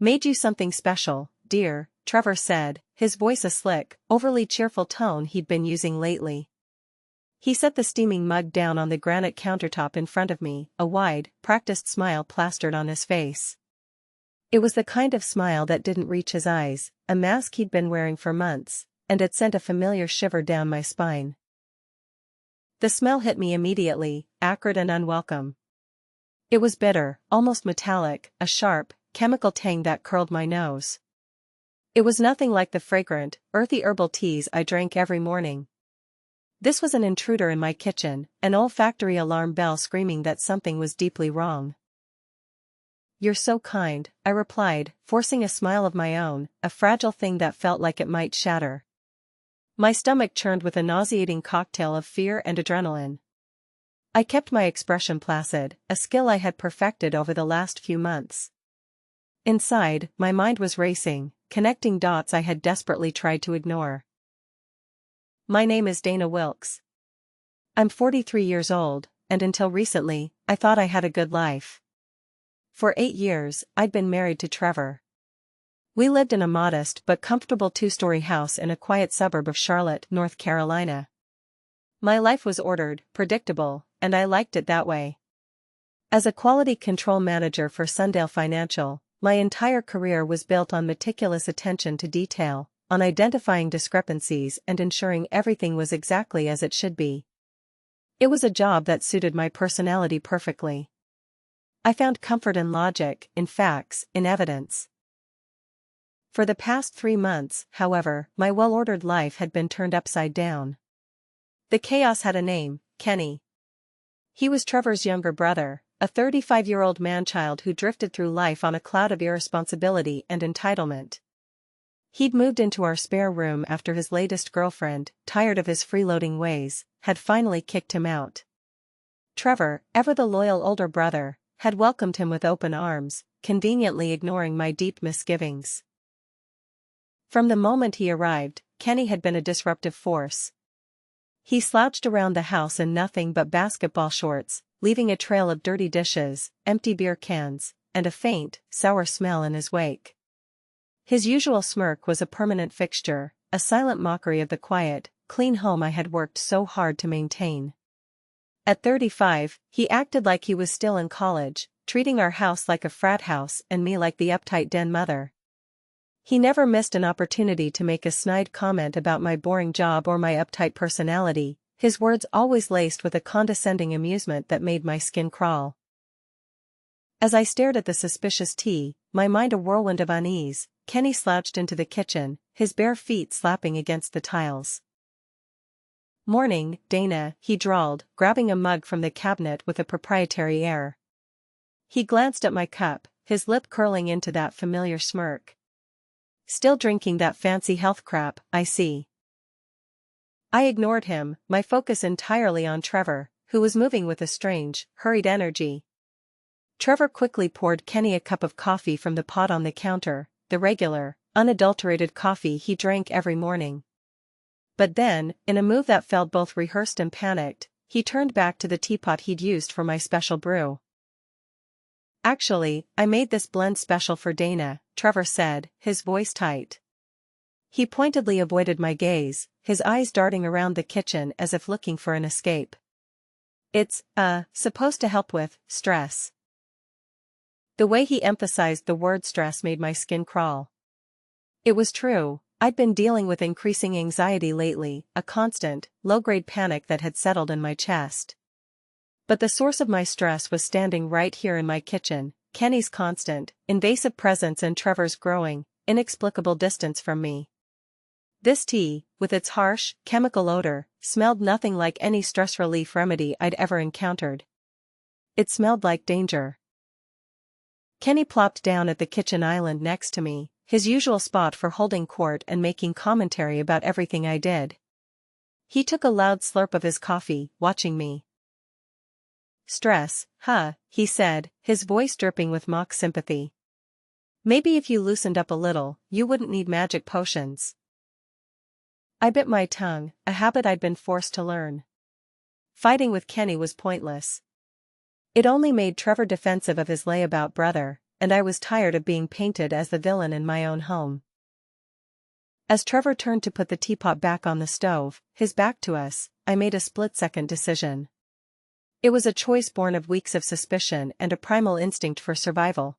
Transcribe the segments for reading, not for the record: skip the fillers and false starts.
Made you something special, dear, Trevor said, his voice a slick, overly cheerful tone he'd been using lately. He set the steaming mug down on the granite countertop in front of me, a wide, practiced smile plastered on his face. It was the kind of smile that didn't reach his eyes, a mask he'd been wearing for months, and it sent a familiar shiver down my spine. The smell hit me immediately, acrid and unwelcome. It was bitter, almost metallic, a sharp, chemical tang that curled my nose. It was nothing like the fragrant, earthy herbal teas I drank every morning. This was an intruder in my kitchen, an olfactory alarm bell screaming that something was deeply wrong. "You're so kind," I replied, forcing a smile of my own, a fragile thing that felt like it might shatter. My stomach churned with a nauseating cocktail of fear and adrenaline. I kept my expression placid, a skill I had perfected over the last few months. Inside, my mind was racing, connecting dots I had desperately tried to ignore. My name is Dana Wilkes. I'm 43 years old, and until recently, I thought I had a good life. For 8 years, I'd been married to Trevor. We lived in a modest but comfortable 2-story house in a quiet suburb of Charlotte, North Carolina. My life was ordered, predictable, and I liked it that way. As a quality control manager for Sundale Financial, my entire career was built on meticulous attention to detail, on identifying discrepancies and ensuring everything was exactly as it should be. It was a job that suited my personality perfectly. I found comfort in logic, in facts, in evidence. For the past 3 months, however, my well-ordered life had been turned upside down. The chaos had a name, Kenny. He was Trevor's younger brother, a 35-year-old man-child who drifted through life on a cloud of irresponsibility and entitlement. He'd moved into our spare room after his latest girlfriend, tired of his freeloading ways, had finally kicked him out. Trevor, ever the loyal older brother, had welcomed him with open arms, conveniently ignoring my deep misgivings. From the moment he arrived, Kenny had been a disruptive force. He slouched around the house in nothing but basketball shorts, leaving a trail of dirty dishes, empty beer cans, and a faint, sour smell in his wake. His usual smirk was a permanent fixture, a silent mockery of the quiet, clean home I had worked so hard to maintain. At 35, he acted like he was still in college, treating our house like a frat house and me like the uptight den mother. He never missed an opportunity to make a snide comment about my boring job or my uptight personality, his words always laced with a condescending amusement that made my skin crawl. As I stared at the suspicious tea, my mind a whirlwind of unease, Kenny slouched into the kitchen, his bare feet slapping against the tiles. "Morning, Dana," he drawled, grabbing a mug from the cabinet with a proprietary air. He glanced at my cup, his lip curling into that familiar smirk. "Still drinking that fancy health crap, I see." I ignored him, my focus entirely on Trevor, who was moving with a strange, hurried energy. Trevor quickly poured Kenny a cup of coffee from the pot on the counter, the regular, unadulterated coffee he drank every morning. But then, in a move that felt both rehearsed and panicked, he turned back to the teapot he'd used for my special brew. "Actually, I made this blend special for Dana," Trevor said, his voice tight. He pointedly avoided my gaze, his eyes darting around the kitchen as if looking for an escape. "It's, supposed to help with stress." The way he emphasized the word stress made my skin crawl. It was true, I'd been dealing with increasing anxiety lately, a constant, low-grade panic that had settled in my chest. But the source of my stress was standing right here in my kitchen, Kenny's constant, invasive presence and Trevor's growing, inexplicable distance from me. This tea, with its harsh, chemical odor, smelled nothing like any stress relief remedy I'd ever encountered. It smelled like danger. Kenny plopped down at the kitchen island next to me, his usual spot for holding court and making commentary about everything I did. He took a loud slurp of his coffee, watching me. "Stress, huh," he said, his voice dripping with mock sympathy. "Maybe if you loosened up a little, you wouldn't need magic potions." I bit my tongue, a habit I'd been forced to learn. Fighting with Kenny was pointless. It only made Trevor defensive of his layabout brother, and I was tired of being painted as the villain in my own home. As Trevor turned to put the teapot back on the stove, his back to us, I made a split-second decision. It was a choice born of weeks of suspicion and a primal instinct for survival.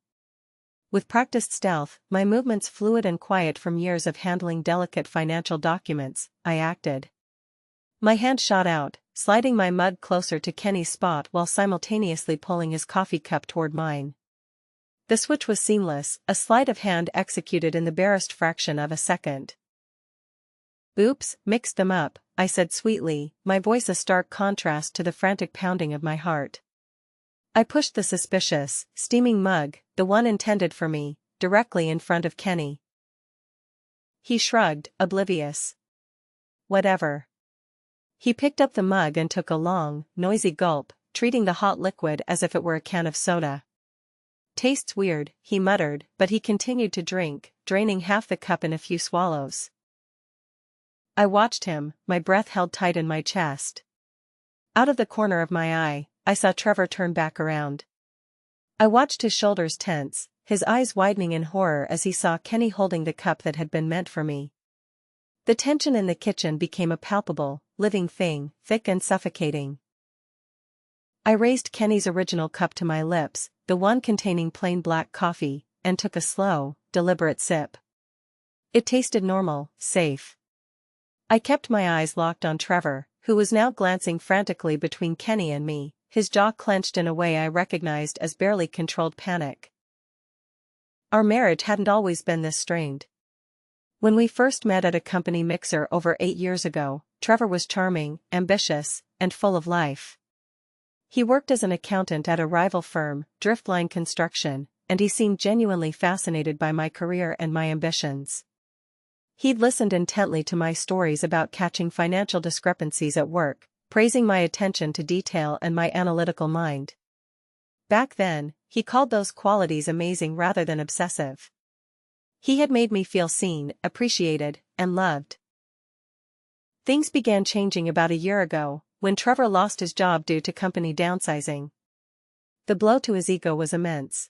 With practiced stealth, my movements fluid and quiet from years of handling delicate financial documents, I acted. My hand shot out, sliding my mug closer to Kenny's spot while simultaneously pulling his coffee cup toward mine. The switch was seamless, a sleight of hand executed in the barest fraction of a second. "Oops, mixed them up," I said sweetly, my voice a stark contrast to the frantic pounding of my heart. I pushed the suspicious, steaming mug, the one intended for me, directly in front of Kenny. He shrugged, oblivious. Whatever. He picked up the mug and took a long, noisy gulp, treating the hot liquid as if it were a can of soda. "Tastes weird," he muttered, but he continued to drink, draining half the cup in a few swallows. I watched him, my breath held tight in my chest. Out of the corner of my eye, I saw Trevor turn back around. I watched his shoulders tense, his eyes widening in horror as he saw Kenny holding the cup that had been meant for me. The tension in the kitchen became a palpable, living thing, thick and suffocating. I raised Kenny's original cup to my lips, the one containing plain black coffee, and took a slow, deliberate sip. It tasted normal, safe. I kept my eyes locked on Trevor, who was now glancing frantically between Kenny and me, his jaw clenched in a way I recognized as barely controlled panic. Our marriage hadn't always been this strained. When we first met at a company mixer over 8 years ago, Trevor was charming, ambitious, and full of life. He worked as an accountant at a rival firm, Driftline Construction, and he seemed genuinely fascinated by my career and my ambitions. He'd listened intently to my stories about catching financial discrepancies at work, praising my attention to detail and my analytical mind. Back then, he called those qualities amazing rather than obsessive. He had made me feel seen, appreciated, and loved. Things began changing about a year ago, when Trevor lost his job due to company downsizing. The blow to his ego was immense.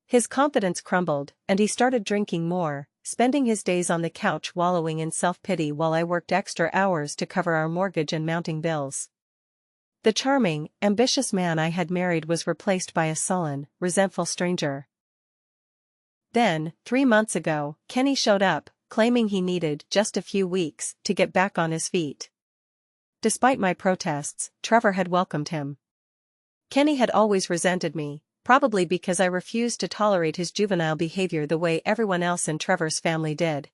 His confidence crumbled, and he started drinking more, spending his days on the couch wallowing in self-pity while I worked extra hours to cover our mortgage and mounting bills. The charming, ambitious man I had married was replaced by a sullen, resentful stranger. Then, 3 months ago, Kenny showed up, claiming he needed just a few weeks to get back on his feet. Despite my protests, Trevor had welcomed him. Kenny had always resented me, probably because I refused to tolerate his juvenile behavior the way everyone else in Trevor's family did.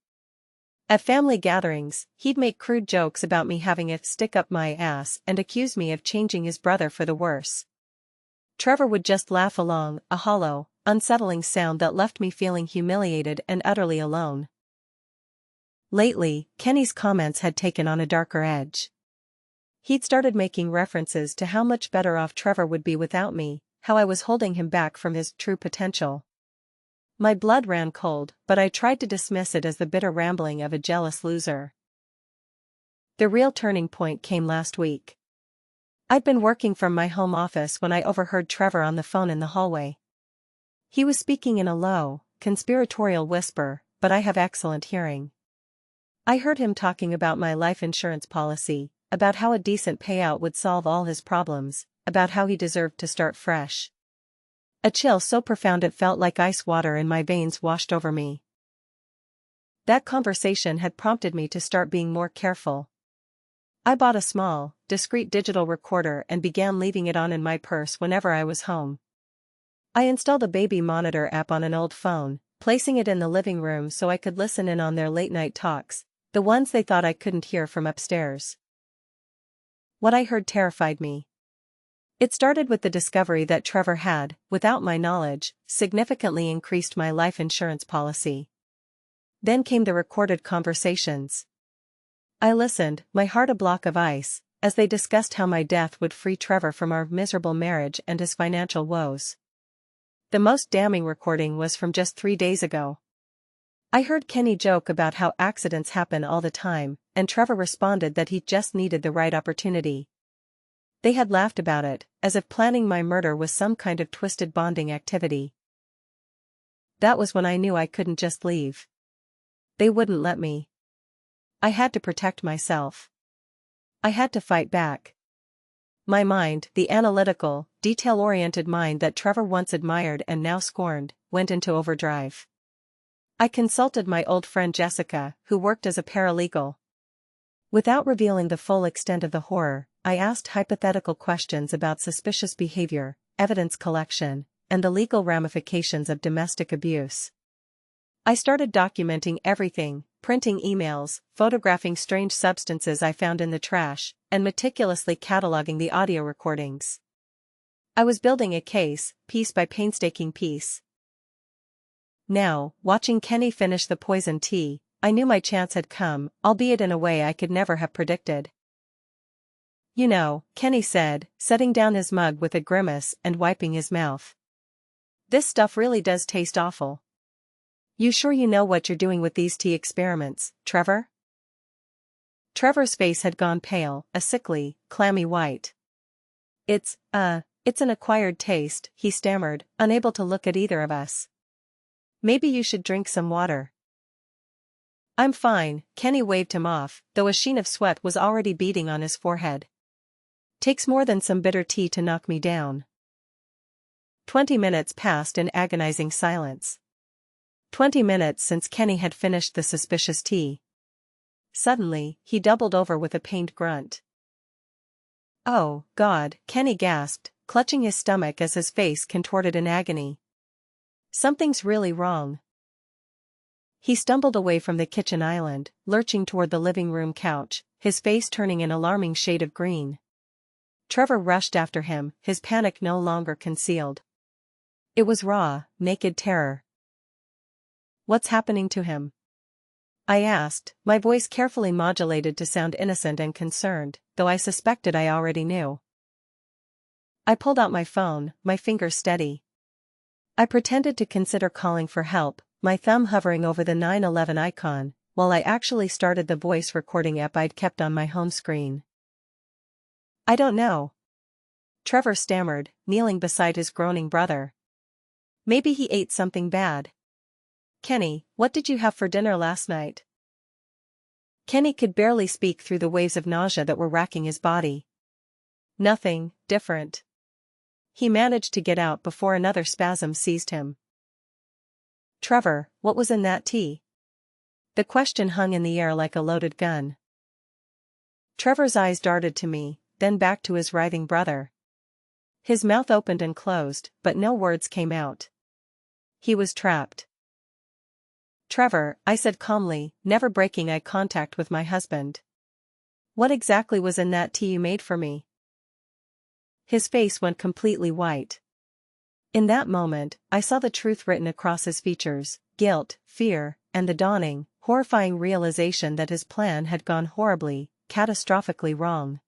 At family gatherings, he'd make crude jokes about me having a stick up my ass and accuse me of changing his brother for the worse. Trevor would just laugh along, a hollow, unsettling sound that left me feeling humiliated and utterly alone. Lately, Kenny's comments had taken on a darker edge. He'd started making references to how much better off Trevor would be without me, how I was holding him back from his true potential. My blood ran cold, but I tried to dismiss it as the bitter rambling of a jealous loser. The real turning point came last week. I'd been working from my home office when I overheard Trevor on the phone in the hallway. He was speaking in a low, conspiratorial whisper, but I have excellent hearing. I heard him talking about my life insurance policy, about how a decent payout would solve all his problems, about how he deserved to start fresh. A chill so profound it felt like ice water in my veins washed over me. That conversation had prompted me to start being more careful. I bought a small, discreet digital recorder and began leaving it on in my purse whenever I was home. I installed a baby monitor app on an old phone, placing it in the living room so I could listen in on their late-night talks, the ones they thought I couldn't hear from upstairs. What I heard terrified me. It started with the discovery that Trevor had, without my knowledge, significantly increased my life insurance policy. Then came the recorded conversations. I listened, my heart a block of ice, as they discussed how my death would free Trevor from our miserable marriage and his financial woes. The most damning recording was from just 3 days ago. I heard Kenny joke about how accidents happen all the time, and Trevor responded that he just needed the right opportunity. They had laughed about it, as if planning my murder was some kind of twisted bonding activity. that was when I knew I couldn't just leave. They wouldn't let me. I had to protect myself. I had to fight back. My mind, the analytical, detail-oriented mind that Trevor once admired and now scorned, went into overdrive. I consulted my old friend Jessica, who worked as a paralegal. Without revealing the full extent of the horror, I asked hypothetical questions about suspicious behavior, evidence collection, and the legal ramifications of domestic abuse. I started documenting everything, printing emails, photographing strange substances I found in the trash, and meticulously cataloging the audio recordings. I was building a case, piece by painstaking piece. Now, watching Kenny finish the poison tea, I knew my chance had come, albeit in a way I could never have predicted. "You know," Kenny said, setting down his mug with a grimace and wiping his mouth. "This stuff really does taste awful. You sure you know what you're doing with these tea experiments, Trevor?" Trevor's face had gone pale, a sickly, clammy white. It's an acquired taste," he stammered, unable to look at either of us. "Maybe you should drink some water." "I'm fine," Kenny waved him off, though a sheen of sweat was already beading on his forehead. "Takes more than some bitter tea to knock me down." 20 minutes passed in agonizing silence. 20 minutes since Kenny had finished the suspicious tea. Suddenly, he doubled over with a pained grunt. "Oh, God," Kenny gasped, clutching his stomach as his face contorted in agony. "Something's really wrong." He stumbled away from the kitchen island, lurching toward the living room couch, his face turning an alarming shade of green. Trevor rushed after him, his panic no longer concealed. It was raw, naked terror. "What's happening to him?" I asked, my voice carefully modulated to sound innocent and concerned, though I suspected I already knew. I pulled out my phone, my fingers steady. I pretended to consider calling for help, my thumb hovering over the 911 icon, while I actually started the voice recording app I'd kept on my home screen. "I don't know," Trevor stammered, kneeling beside his groaning brother. "Maybe he ate something bad." "Kenny, what did you have for dinner last night?" Kenny could barely speak through the waves of nausea that were racking his body. "Nothing different." He managed to get out before another spasm seized him. "Trevor, what was in that tea?" The question hung in the air like a loaded gun. Trevor's eyes darted to me, then back to his writhing brother. His mouth opened and closed, but no words came out. He was trapped. "Trevor," I said calmly, never breaking eye contact with my husband. "What exactly was in that tea you made for me?" His face went completely white. In that moment, I saw the truth written across his features, guilt, fear, and the dawning, horrifying realization that his plan had gone horribly, catastrophically wrong.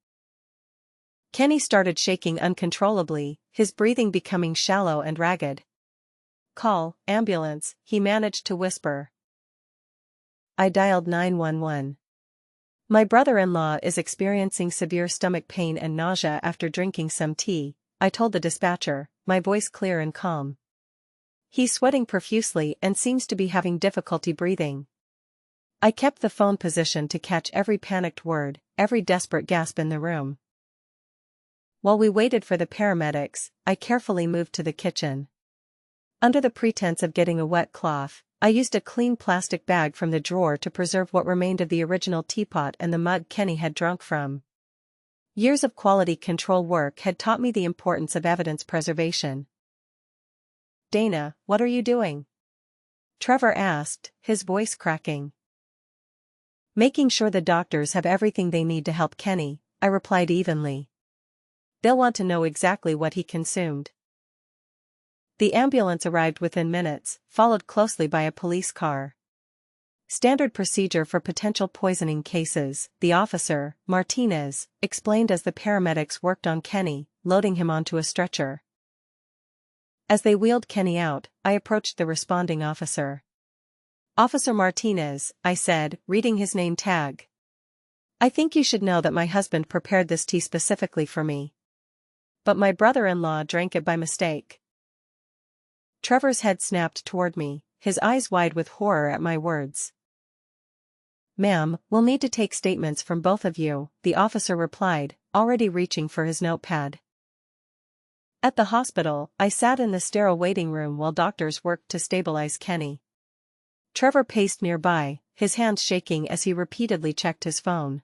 Kenny started shaking uncontrollably, his breathing becoming shallow and ragged. "Call ambulance," he managed to whisper. I dialed 911. "My brother-in-law is experiencing severe stomach pain and nausea after drinking some tea," I told the dispatcher, my voice clear and calm. "He's sweating profusely and seems to be having difficulty breathing." I kept the phone positioned to catch every panicked word, every desperate gasp in the room. While we waited for the paramedics, I carefully moved to the kitchen. Under the pretense of getting a wet cloth, I used a clean plastic bag from the drawer to preserve what remained of the original teapot and the mug Kenny had drunk from. Years of quality control work had taught me the importance of evidence preservation. "Dana, what are you doing?" Trevor asked, his voice cracking. "Making sure the doctors have everything they need to help Kenny," I replied evenly. "They'll want to know exactly what he consumed." The ambulance arrived within minutes, followed closely by a police car. Standard procedure for potential poisoning cases, the officer, Martinez, explained as the paramedics worked on Kenny, loading him onto a stretcher. As they wheeled Kenny out, I approached the responding officer. "Officer Martinez," I said, reading his name tag. "I think you should know that my husband prepared this tea specifically for me. But my brother-in-law drank it by mistake." Trevor's head snapped toward me, his eyes wide with horror at my words. "Ma'am, we'll need to take statements from both of you," the officer replied, already reaching for his notepad. At the hospital, I sat in the sterile waiting room while doctors worked to stabilize Kenny. Trevor paced nearby, his hands shaking as he repeatedly checked his phone.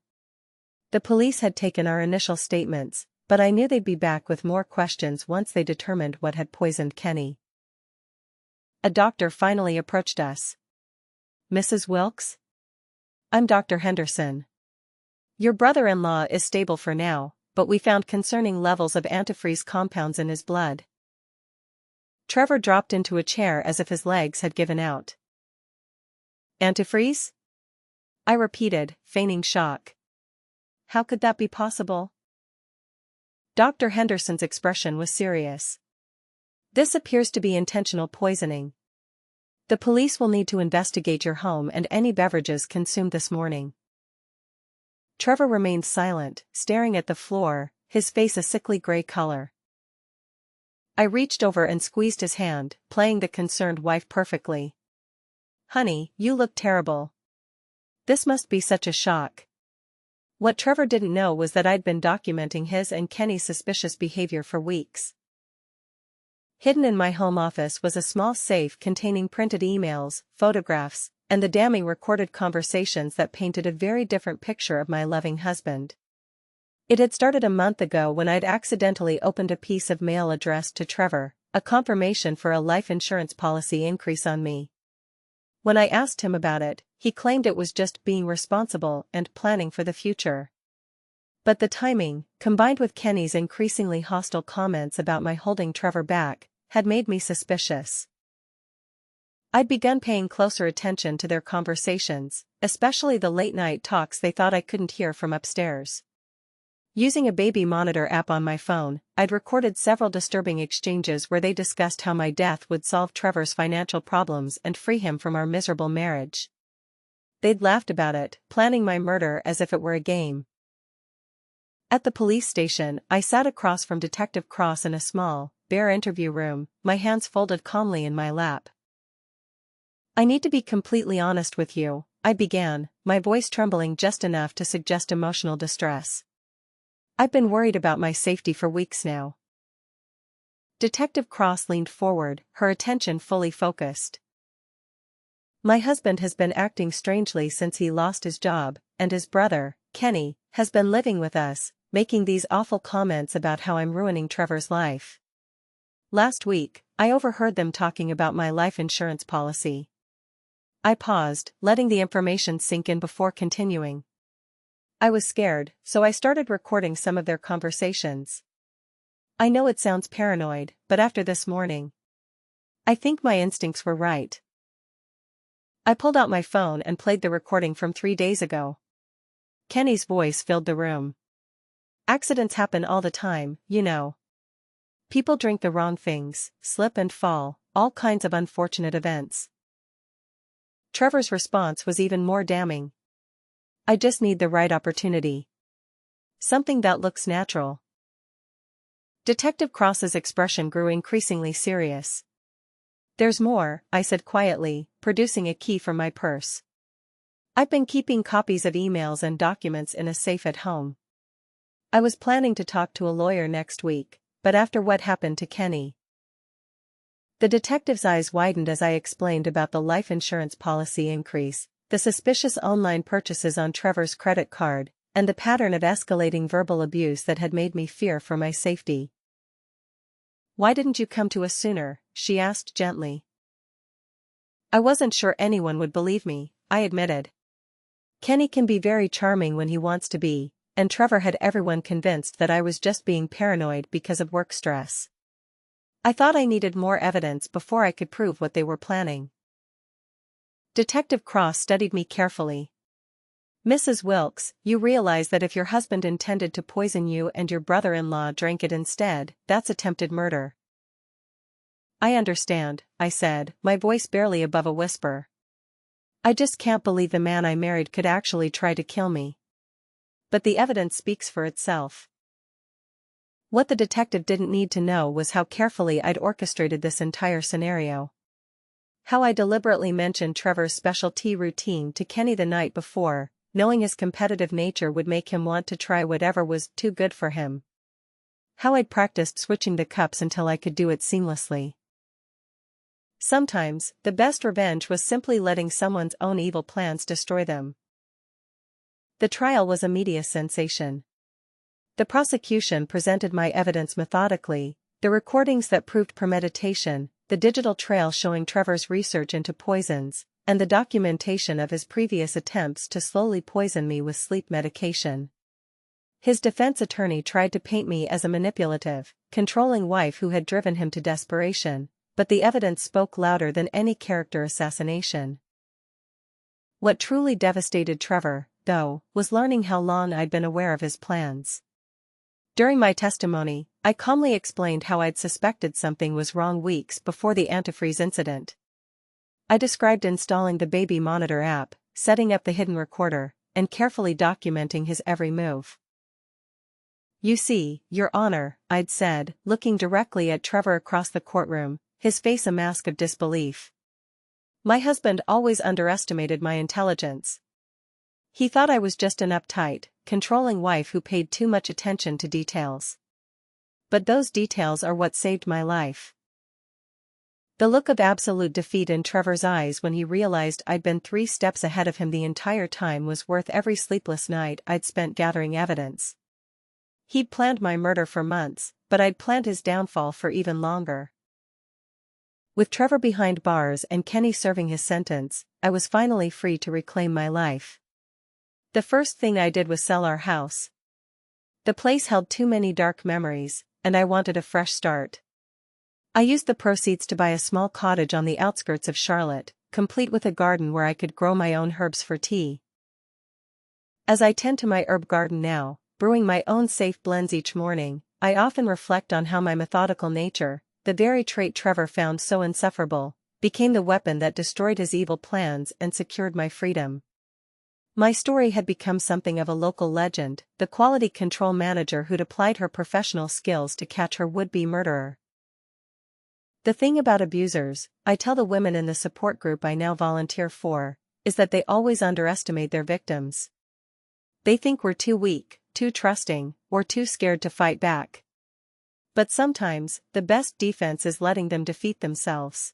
The police had taken our initial statements, but I knew they'd be back with more questions once they determined what had poisoned Kenny. A doctor finally approached us. "Mrs. Wilkes? I'm Dr. Henderson. Your brother-in-law is stable for now, but we found concerning levels of antifreeze compounds in his blood." Trevor dropped into a chair as if his legs had given out. "Antifreeze?" I repeated, feigning shock. "How could that be possible?" Dr. Henderson's expression was serious. "This appears to be intentional poisoning. The police will need to investigate your home and any beverages consumed this morning." Trevor remained silent, staring at the floor, his face a sickly gray color. I reached over and squeezed his hand, playing the concerned wife perfectly. "Honey, you look terrible. This must be such a shock." What Trevor didn't know was that I'd been documenting his and Kenny's suspicious behavior for weeks. Hidden in my home office was a small safe containing printed emails, photographs, and the damning recorded conversations that painted a very different picture of my loving husband. It had started a month ago when I'd accidentally opened a piece of mail addressed to Trevor, a confirmation for a life insurance policy increase on me. When I asked him about it, he claimed it was just being responsible and planning for the future. But the timing, combined with Kenny's increasingly hostile comments about my holding Trevor back, had made me suspicious. I'd begun paying closer attention to their conversations, especially the late-night talks they thought I couldn't hear from upstairs. Using a baby monitor app on my phone, I'd recorded several disturbing exchanges where they discussed how my death would solve Trevor's financial problems and free him from our miserable marriage. They'd laughed about it, planning my murder as if it were a game. At the police station, I sat across from Detective Cross in a small, bare interview room, my hands folded calmly in my lap. "I need to be completely honest with you," I began, my voice trembling just enough to suggest emotional distress. "I've been worried about my safety for weeks now." Detective Cross leaned forward, her attention fully focused. "My husband has been acting strangely since he lost his job, and his brother, Kenny, has been living with us, making these awful comments about how I'm ruining Trevor's life. Last week, I overheard them talking about my life insurance policy." I paused, letting the information sink in before continuing. I was scared, so I started recording some of their conversations. I know it sounds paranoid, but after this morning, I think my instincts were right. I pulled out my phone and played the recording from 3 days ago. Kenny's voice filled the room. "Accidents happen all the time, you know. People drink the wrong things, slip and fall, all kinds of unfortunate events." Trevor's response was even more damning. "I just need the right opportunity. Something that looks natural." Detective Cross's expression grew increasingly serious. "There's more," I said quietly, producing a key from my purse. "I've been keeping copies of emails and documents in a safe at home. I was planning to talk to a lawyer next week, but after what happened to Kenny." The detective's eyes widened as I explained about the life insurance policy increase, the suspicious online purchases on Trevor's credit card, and the pattern of escalating verbal abuse that had made me fear for my safety. "Why didn't you come to us sooner?" she asked gently. "I wasn't sure anyone would believe me," I admitted. "Kenny can be very charming when he wants to be, and Trevor had everyone convinced that I was just being paranoid because of work stress. I thought I needed more evidence before I could prove what they were planning." Detective Cross studied me carefully. "Mrs. Wilkes, you realize that if your husband intended to poison you and your brother-in-law drank it instead, that's attempted murder." "I understand," I said, my voice barely above a whisper. "I just can't believe the man I married could actually try to kill me. But the evidence speaks for itself." What the detective didn't need to know was how carefully I'd orchestrated this entire scenario. How I deliberately mentioned Trevor's special tea routine to Kenny the night before, knowing his competitive nature would make him want to try whatever was too good for him. How I'd practiced switching the cups until I could do it seamlessly. Sometimes, the best revenge was simply letting someone's own evil plans destroy them. The trial was a media sensation. The prosecution presented my evidence methodically, the recordings that proved premeditation, the digital trail showing Trevor's research into poisons, and the documentation of his previous attempts to slowly poison me with sleep medication. His defense attorney tried to paint me as a manipulative, controlling wife who had driven him to desperation, but the evidence spoke louder than any character assassination. What truly devastated Trevor, though, was learning how long I'd been aware of his plans. During my testimony, I calmly explained how I'd suspected something was wrong weeks before the antifreeze incident. I described installing the baby monitor app, setting up the hidden recorder, and carefully documenting his every move. "You see, Your Honor," I'd said, looking directly at Trevor across the courtroom, his face a mask of disbelief. "My husband always underestimated my intelligence. He thought I was just an uptight, controlling wife who paid too much attention to details. But those details are what saved my life." The look of absolute defeat in Trevor's eyes when he realized I'd been 3 steps ahead of him the entire time was worth every sleepless night I'd spent gathering evidence. He'd planned my murder for months, but I'd planned his downfall for even longer. With Trevor behind bars and Kenny serving his sentence, I was finally free to reclaim my life. The first thing I did was sell our house. The place held too many dark memories, and I wanted a fresh start. I used the proceeds to buy a small cottage on the outskirts of Charlotte, complete with a garden where I could grow my own herbs for tea. As I tend to my herb garden now, brewing my own safe blends each morning, I often reflect on how my methodical nature, the very trait Trevor found so insufferable, became the weapon that destroyed his evil plans and secured my freedom. My story had become something of a local legend, the quality control manager who'd applied her professional skills to catch her would-be murderer. The thing about abusers, I tell the women in the support group I now volunteer for, is that they always underestimate their victims. They think we're too weak, too trusting, or too scared to fight back. But sometimes, the best defense is letting them defeat themselves.